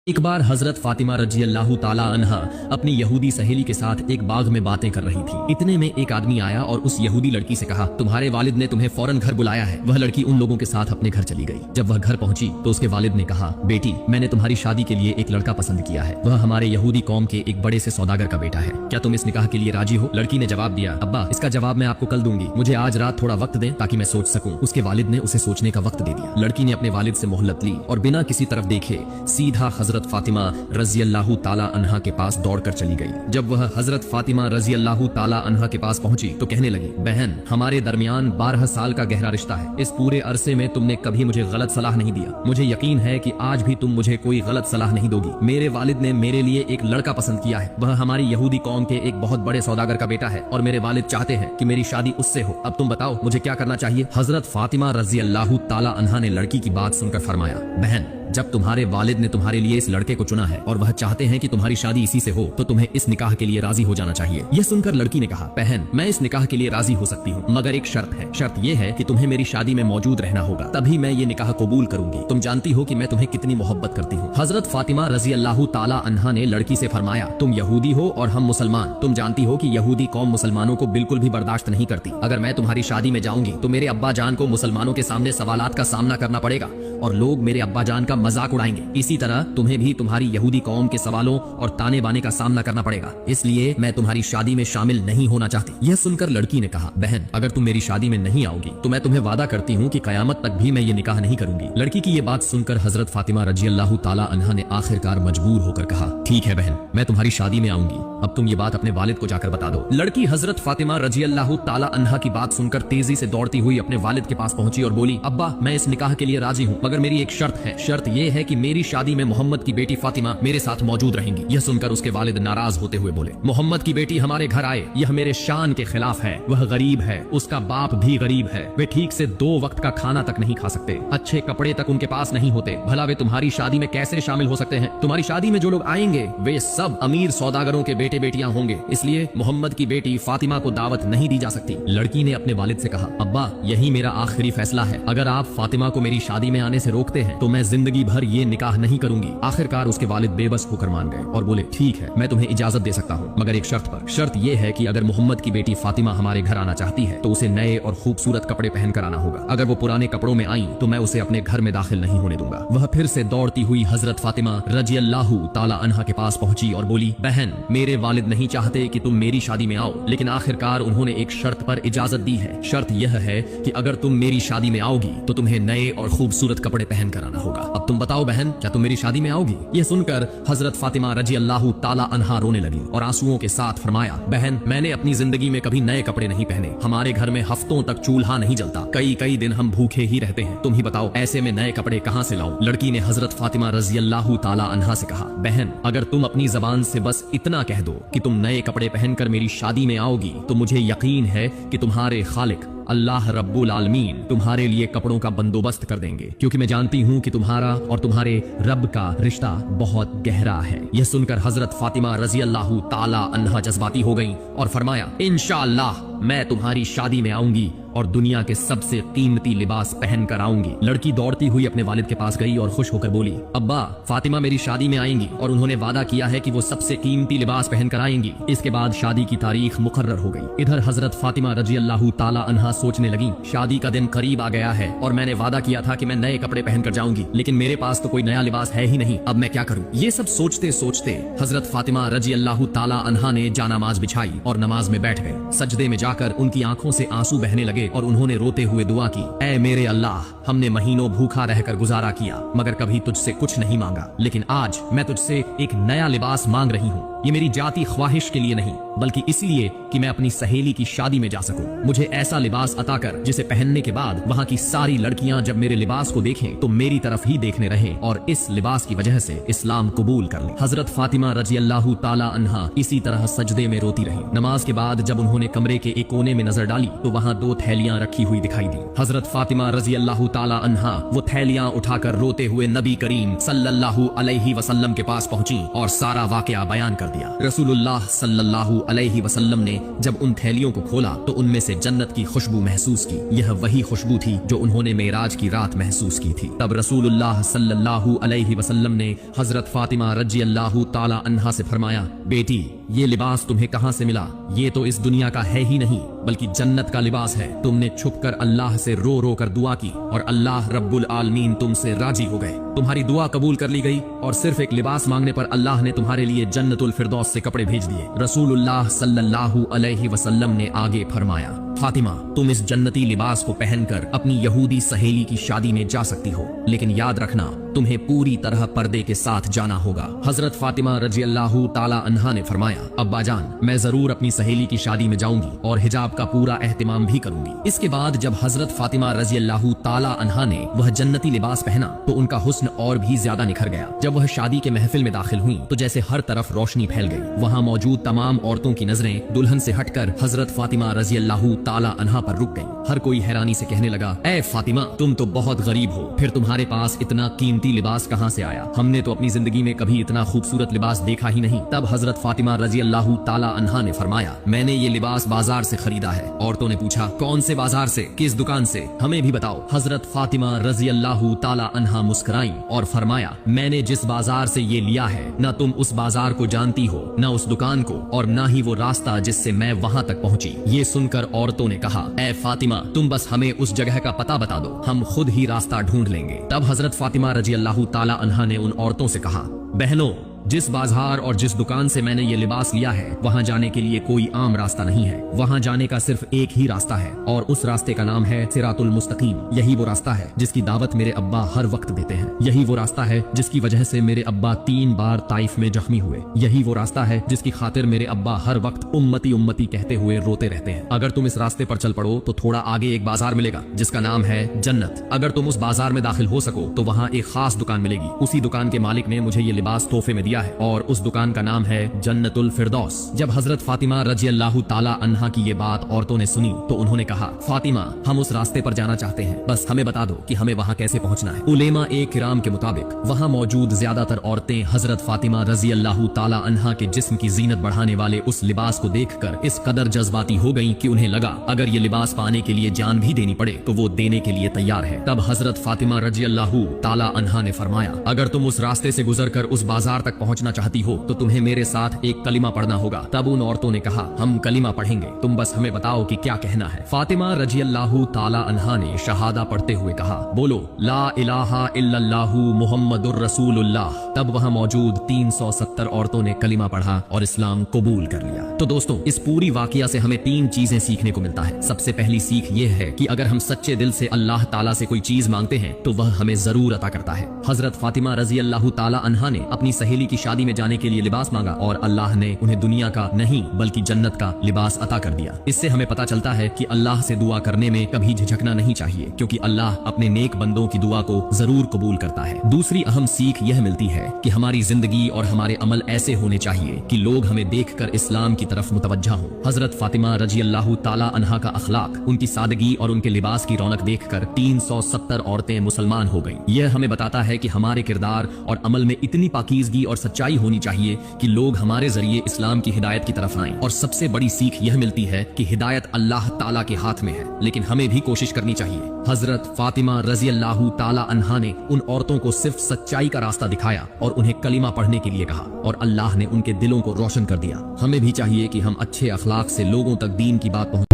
एक बार हजरत फातिमा रजी अल्लाह ताला अन्हा अपनी यहूदी सहेली के साथ एक बाग में बातें कर रही थी। इतने में एक आदमी आया और उस यहूदी लड़की से कहा, तुम्हारे वालिद ने तुम्हें फौरन घर बुलाया है। वह लड़की उन लोगों के साथ अपने घर चली गई। जब वह घर पहुंची तो उसके वालिद ने कहा, बेटी मैंने तुम्हारी शादी के लिए एक लड़का पसंद किया है। वह हमारे यहूदी कौम के एक बड़े से सौदागर का बेटा है। क्या तुम इस निकाह के लिए राजी हो? लड़की ने जवाब दिया, अब्बा इसका जवाब मैं आपको कल दूंगी, मुझे आज रात थोड़ा वक्त दें ताकि मैं सोच सकूं। उसके वालिद ने उसे सोचने का वक्त दे दिया। लड़की ने अपने वालिद से मोहलत ली और बिना किसी तरफ देखे सीधा हजरत फातिमा रजी अल्लाह ताला अन्हा के पास दौड़कर चली गई। जब वह हजरत फातिमा रजी अल्लाह ताला अन्हा के पास पहुंची तो कहने लगी, बहन हमारे दरमियान 12 साल का गहरा रिश्ता है। इस पूरे अरसे में तुमने कभी मुझे गलत सलाह नहीं दिया। मुझे यकीन है कि आज भी तुम मुझे कोई गलत सलाह नहीं दोगी। मेरे वालिद ने मेरे लिए एक लड़का पसंद किया है। वह हमारी यहूदी कौम के एक बहुत बड़े सौदागर का बेटा है और मेरे वालिद चाहते हैं कि मेरी शादी उससे हो। अब तुम बताओ मुझे क्या करना चाहिए? हजरत फातिमा रजी अल्लाह ताला अन्हा ने लड़की की बात सुनकर फरमाया, बहन जब तुम्हारे वालिद ने तुम्हारे लिए इस लड़के को चुना है और वह चाहते हैं कि तुम्हारी शादी इसी से हो तो तुम्हें इस निकाह के लिए राजी हो जाना चाहिए। यह सुनकर लड़की ने कहा, बहन मैं इस निकाह के लिए राजी हो सकती हूँ, मगर एक शर्त है। शर्त यह है कि तुम्हें मेरी शादी में मौजूद रहना होगा, तभी मैं ये निकाह कबूल करूंगी। तुम जानती हो कि मैं तुम्हें कितनी मोहब्बत करती हूँ। हजरत फातिमा रजी अल्लाह ताला अन्हा ने लड़की से फरमाया, तुम यहूदी हो और हम मुसलमान। तुम जानती हो कि यहूदी कौम मुसलमानों को बिल्कुल भी बर्दाश्त नहीं करती। अगर मैं तुम्हारी शादी में जाऊंगी तो मेरे अब्बा जान को मुसलमानों के सामने सवालात का सामना करना पड़ेगा और लोग मेरे अब्बा जान का मजाक उड़ाएंगे। इसी तरह तुम्हें भी तुम्हारी यहूदी कौम के सवालों और ताने बाने का सामना करना पड़ेगा। इसलिए मैं तुम्हारी शादी में शामिल नहीं होना चाहती। यह सुनकर लड़की ने कहा, बहन अगर तुम मेरी शादी में नहीं आओगी तो मैं तुम्हें वादा करती हूँ कि कयामत तक भी मैं ये निकाह नहीं करूंगी। लड़की की ये बात सुनकर हजरत फातिमा रजी अल्लाह ताला अन्हा ने आखिरकार मजबूर होकर कहा, ठीक है बहन मैं तुम्हारी शादी में आऊंगी। अब तुम ये बात अपने वालिद को जाकर बता दो। लड़की हजरत फातिमा रजी अल्लाह ताला अन्हा की बात सुनकर तेजी से दौड़ती हुई अपने वालिद के पास पहुंची और बोली, अब्बा मैं इस निकाह के लिए राजी हूँ, मगर मेरी एक शर्त है। शर्त यह है कि मेरी शादी में मोहम्मद की बेटी फातिमा मेरे साथ मौजूद रहेंगी। यह सुनकर उसके वालिद नाराज होते हुए बोले, मोहम्मद की बेटी हमारे घर आए यह मेरे शान के खिलाफ है। वह गरीब है, उसका बाप भी गरीब है, वे ठीक से 2 वक्त का खाना तक नहीं खा सकते, अच्छे कपड़े तक उनके पास नहीं होते। भला वे तुम्हारी शादी में कैसे शामिल हो सकते हैं? तुम्हारी शादी में जो लोग आएंगे वे सब अमीर सौदागरों के बेटे बेटियां होंगे, इसलिए मोहम्मद की बेटी फातिमा को दावत नहीं दी जा सकती। लड़की ने अपने वालिद से कहा, अब्बा यही मेरा आखिरी फैसला है। अगर आप फातिमा को मेरी शादी में आने से रोकते हैं तो मैं जिंदगी भर ये निकाह नहीं करूंगी। आखिरकार उसके वालिद बेबस होकर मान गए और बोले, ठीक है मैं तुम्हें इजाजत दे सकता हूँ, मगर एक शर्त पर। शर्त यह है कि अगर मोहम्मद की बेटी फातिमा हमारे घर आना चाहती है तो उसे नए और खूबसूरत कपड़े पहन कर आना होगा। अगर वो पुराने कपड़ों में आई तो मैं उसे अपने घर में दाखिल नहीं होने दूंगा। वह फिर से दौड़ती हुई हजरत फातिमा रजी अल्लाह ताला अन्हा के पास पहुंची और बोली, बहन मेरे वालिद नहीं चाहते कि तुम मेरी शादी में आओ, लेकिन आखिरकार उन्होंने एक शर्त पर इजाजत दी है। शर्त यह है कि अगर तुम मेरी शादी में आओगी तो तुम्हें नए और खूबसूरत कपड़े पहन कर आना होगा। अब तुम बताओ बहन क्या तुम मेरी शादी में आओगी? यह सुनकर हजरत फातिमा रजी अल्लाह ताला अन्हा रोने लगी और आंसुओं के साथ फरमाया, बहन मैंने अपनी जिंदगी में कभी नए कपड़े नहीं पहने। हमारे घर में हफ्तों तक चूल्हा नहीं जलता, कई दिन हम भूखे ही रहते हैं। तुम ही बताओ ऐसे में नए कपड़े कहां से लाऊं? लड़की ने हजरत फातिमा रजी अल्लाह ताला अन्हा से कहा, बहन अगर तुम अपनी जबान से बस इतना कह दो कि तुम नए कपड़े पहनकर मेरी शादी में आओगी तो मुझे यकीन है कि तुम्हारे खालिक अल्लाह रब्बुल आलमीन तुम्हारे लिए कपड़ों का बंदोबस्त कर देंगे, क्योंकि मैं जानती हूँ कि तुम्हारा और तुम्हारे रब का रिश्ता बहुत गहरा है। यह सुनकर हजरत फातिमा रजी अल्लाह ताला अन्हा जज्बाती हो गईं और फरमाया, इंशाअल्लाह मैं तुम्हारी शादी में आऊंगी और दुनिया के सबसे कीमती लिबास पहन कर आऊंगी। लड़की दौड़ती हुई अपने वालिद के पास गई और खुश होकर बोली, अब्बा फातिमा मेरी शादी में आएंगी और उन्होंने वादा किया है कि वो सबसे कीमती लिबास पहन कर आएंगी। इसके बाद शादी की तारीख मुकर्रर हो गई। इधर हजरत फातिमा रजी अल्लाह ताला अन्हा सोचने लगी, शादी का दिन करीब आ गया है और मैंने वादा किया था कि मैं नए कपड़े पहन कर जाऊंगी, लेकिन मेरे पास तो कोई नया लिबास है ही नहीं। अब मैं क्या करूं? ये सब सोचते सोचते हजरत फातिमा रजी अल्लाह ताला अन्हा ने जानामाज बिछाई और नमाज में बैठ गए। सजदे में जाकर उनकी आंखों से आंसू बहने लगे और उन्होंने रोते हुए दुआ की, ऐ मेरे अल्लाह हमने महीनों भूखा रहकर गुजारा किया मगर कभी तुझसे कुछ नहीं मांगा, लेकिन आज मैं तुझसे एक नया लिबास मांग रही हूँ। ये मेरी जाती ख्वाहिश के लिए नहीं बल्कि इसलिए कि मैं अपनी सहेली की शादी में जा सकूं। मुझे ऐसा लिबास अता कर जिसे पहनने के बाद वहाँ की सारी लड़कियां जब मेरे लिबास को देखें तो मेरी तरफ ही देखने रहें और इस लिबास की वजह से इस्लाम कबूल कर लें। हजरत फातिमा रजी अल्लाह ताला अन्हा इसी तरह सजदे में रोती रही। नमाज के बाद जब उन्होंने कमरे के एक कोने में नजर डाली तो वहाँ 2 थैलियां रखी हुई दिखाई दी। हजरत फातिमा रजी अल्लाह ताला अन्हा वो थैलियां उठाकर रोते हुए नबी करीम सल्लल्लाहु अलैहि वसल्लम के पास पहुंची और सारा वाकया बयान कर दिया। रसूलुल्लाह सल्लल्लाहु अलैहि वसल्लम ने जब उन थैलियों को खोला तो उनमें से जन्नत की खुशबू महसूस की। यह वही खुशबू थी जो उन्होंने मेराज की रात महसूस की थी। तब रसूलुल्लाह सल्लल्लाहु अलैहि वसल्लम ने हजरत फातिमा रजी अल्लाह ताला अन्हा से फरमाया, बेटी ये लिबास तुम्हें कहाँ से मिला? ये तो इस दुनिया का है ही नहीं बल्कि जन्नत का लिबास है। तुमने छुपकर अल्लाह से रो रो कर दुआ की और अल्लाह रब्बुल आलमीन तुमसे राजी हो गए। तुम्हारी दुआ कबूल कर ली गई और सिर्फ एक लिबास मांगने पर अल्लाह ने तुम्हारे लिए जन्नतुल फिरदौस से कपड़े भेज दिए। रसूलुल्लाह सल्लल्लाहु अलैहि वसल्लम ने आगे फरमाया, फातिमा तुम इस जन्नती लिबास को पहनकर अपनी यहूदी सहेली की शादी में जा सकती हो, लेकिन याद रखना तुम्हें पूरी तरह पर्दे के साथ जाना होगा। हजरत फातिमा रजी अल्लाह ताला अन्हा ने फरमाया, अब्बा जान मैं जरूर अपनी सहेली की शादी में जाऊंगी और हिजाब का पूरा एहतिमाम भी करूंगी। इसके बाद जब हजरत फातिमा रजी अल्लाह ताला अन्हा ने वह जन्नती लिबास पहना तो उनका हुस्न और भी ज्यादा निखर गया। जब वह शादी के महफिल में दाखिल हुई तो जैसे हर तरफ रोशनी फैल गई। वहाँ मौजूद तमाम औरतों की नजरें दुल्हन से हटकर हजरत फातिमा रजी अल्लाह ताला अन्हा पर रुक गई। हर कोई हैरानी से कहने लगा, ऐ फातिमा तुम तो बहुत गरीब हो, फिर तुम्हारे पास इतना कीमती लिबास कहाँ से आया? हमने तो अपनी जिंदगी में कभी इतना खूबसूरत लिबास देखा ही नहीं। तब हजरत फातिमा रजी अल्लाह ताला अन्हा ने फरमाया, मैंने ये लिबास बाजार से खरीदा है। औरतों ने पूछा, कौन से बाजार से, किस दुकान से, हमें भी बताओ। हजरत फातिमा रजी अल्लाह ताला अन्हा मुस्कुराई और फरमाया, मैंने जिस बाजार से ये लिया है न तुम उस बाजार को जानती हो, न उस दुकान को, और न ही वो रास्ता जिससे मैं वहाँ तक पहुँची। ये सुनकर औरतों ने कहा, ऐ फातिमा तुम बस हमें उस जगह का पता बता दो, हम खुद ही रास्ता ढूंढ लेंगे। तब हजरत फातिमा रजी अल्लाह ताला अन्हा ने उन औरतों से कहा, बहनों जिस बाजार और जिस दुकान से मैंने ये लिबास लिया है वहाँ जाने के लिए कोई आम रास्ता नहीं है। वहाँ जाने का सिर्फ एक ही रास्ता है और उस रास्ते का नाम है सिरातुल मुस्तकीम। यही वो रास्ता है जिसकी दावत मेरे अब्बा हर वक्त देते हैं। यही वो रास्ता है जिसकी वजह से मेरे अब्बा 3 बार ताइफ में जख्मी हुए। यही वो रास्ता है जिसकी खातिर मेरे अब्बा हर वक्त उम्मती उम्मती कहते हुए रोते रहते हैं। अगर तुम इस रास्ते पर चल पड़ो तो थोड़ा आगे एक बाजार मिलेगा जिसका नाम है जन्नत। अगर तुम उस बाजार में दाखिल हो सको तो वहाँ एक खास दुकान मिलेगी। उसी दुकान के मालिक ने मुझे ये लिबास तोहफे में दिया है और उस दुकान का नाम है जन्नतुल फिरदौस। जब हजरत फातिमा रजी अल्लाह ताला अन्हा की ये बात औरतों ने सुनी तो उन्होंने कहा, फातिमा हम उस रास्ते पर जाना चाहते हैं, बस हमें बता दो कि हमें वहाँ कैसे पहुँचना है। उलेमा ए किराम के मुताबिक वहाँ मौजूद ज्यादातर औरतें हजरत फातिमा रजी अल्लाह ताला अन्हा के जिस्म की जीनत बढ़ाने वाले उस लिबास को देखकर इस कदर जज्बाती हो गईं कि उन्हें लगा अगर ये लिबास पाने के लिए जान भी देनी पड़े तो वो देने के लिए तैयार है। तब हजरत फातिमा रजी अल्लाह ताला अन्हा ने फरमाया, अगर तुम उस रास्ते से गुजरकर उस बाजार तक पहुँचना चाहती हो तो तुम्हें मेरे साथ एक कलिमा पढ़ना होगा। तब उन औरतों ने कहा, हम कलिमा पढ़ेंगे, तुम बस हमें बताओ कि क्या कहना है। फातिमा रजी अल्लाह ताला अन्हा ने शहादा पढ़ते हुए कहा, बोलो ला इलाहा इल्लल्लाहु मुहम्मदुर रसूलुल्लाह। तब वहाँ मौजूद 370 औरतों ने कलिमा पढ़ा और इस्लाम कबूल कर लिया। तो दोस्तों इस पूरी वाकया से हमें 3 चीजें सीखने को मिलता है। सबसे पहली सीख ये है कि अगर हम सच्चे दिल से अल्लाह ताला से कोई चीज मांगते हैं तो वह हमें जरूर अता करता है। हजरत फातिमा रजी अल्लाह ताला अन्हा ने अपनी सहेली की शादी में जाने के लिए लिबास मांगा और अल्लाह ने उन्हें दुनिया का नहीं बल्कि जन्नत का लिबास अता कर दिया। इससे हमें पता चलता है कि अल्लाह से दुआ करने में कभी झिझकना नहीं चाहिए, क्योंकि अल्लाह अपने नेक बंदों की दुआ को जरूर कबूल करता है। दूसरी अहम सीख यह मिलती है कि हमारी जिंदगी और हमारे अमल ऐसे होने चाहिए कि लोग हमें देखकर इस्लाम की तरफ मुतवज्जा हों। हजरत फातिमा रजी अल्लाह ताला अन्हा का अखलाक, उनकी सादगी और उनके लिबास की रौनक देखकर 370 औरतें मुसलमान हो गईं। यह हमें बताता है कि हमारे किरदार और अमल में इतनी पाकीज़गी और सच्चाई होनी चाहिए कि लोग हमारे जरिए इस्लाम की हिदायत की तरफ आएं। और सबसे बड़ी सीख यह मिलती है कि हिदायत अल्लाह ताला के हाथ में है, लेकिन हमें भी कोशिश करनी चाहिए। हजरत फातिमा रजी अल्लाह ताला अन्हा ने उन औरतों को सिर्फ सच्चाई का रास्ता दिखाया और उन्हें कलिमा पढ़ने के लिए कहा और अल्लाह ने उनके दिलों को रोशन कर दिया। हमें भी चाहिए कि हम अच्छे अखलाक से लोगों तक दीन की बात पहुंचाएं।